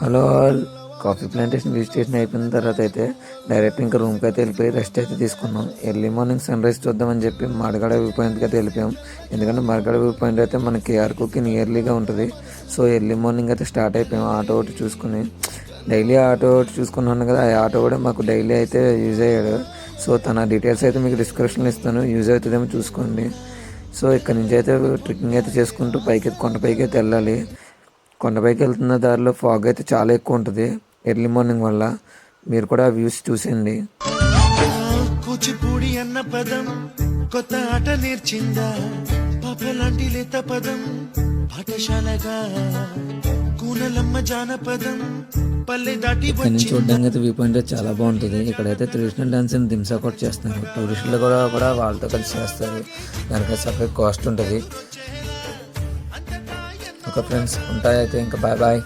Hello all. Coffee plantation visitation అయిపోయిన తర్వాత అయితే డైరెక్ట్ ఇంకా రూమ్కి అయితే వెళ్ళిపోయి రెస్ట్ అయితే తీసుకున్నాం. ఎర్లీ మార్నింగ్ సన్ రైజ్ చూద్దామని చెప్పి మడగడ వ్యూ పాయింట్కి అయితే వెళ్ళిపోయాం. ఎందుకంటే మడగడ వ్యూ పాయింట్ అయితే మనకి అరకుకి నియర్లీగా ఉంటుంది. సో ఎర్లీ మార్నింగ్ అయితే స్టార్ట్ అయిపోయాం. ఆటో ఒకటి చూసుకుని డైలీ ఆటో ఒకటి చూసుకున్నాను కదా, ఆ ఆటో కూడా మాకు డైలీ అయితే యూజ్ అయ్యాడు. సో తన డీటెయిల్స్ అయితే మీకు డిస్క్రిప్షన్లో ఇస్తాను, యూజ్ అవుతుందేమో చూసుకోండి. సో ఇక్కడ నుంచి అయితే ట్రెక్కింగ్ అయితే చేసుకుంటూ కొండపైకి అయితే వెళ్ళాలి. కొండపైకి వెళ్తున్న దారిలో ఫాగ్ అయితే చాలా ఎక్కువ ఉంటుంది ఎర్లీ మార్నింగ్ వల్ల. మీరు కూడా వ్యూస్ చూసేయండి. కూచిపూడి అన్న పదం కొత్త ఆట నేర్చిందా, పాపలాంటి లేత పదం పాఠశాలగా, కూనలమ్మ జానపదం పల్లె దాటి ఇక్కడ నుంచి చూడడానికి అయితే వ్యూ పాయింట్ చాలా బాగుంటుంది. ఇక్కడైతే ట్రెడిషనల్ డాన్స్ అని దింసా కూడా చేస్తున్నారు. టూరిస్టులు కూడా వాళ్ళతో కలిసి చేస్తారు. దానికి సపరేట్ కాస్ట్ ఉంటుంది. ఓకే ఫ్రెండ్స్, ఉంటాయి అయితే ఇంకా బాయ్ బాయ్.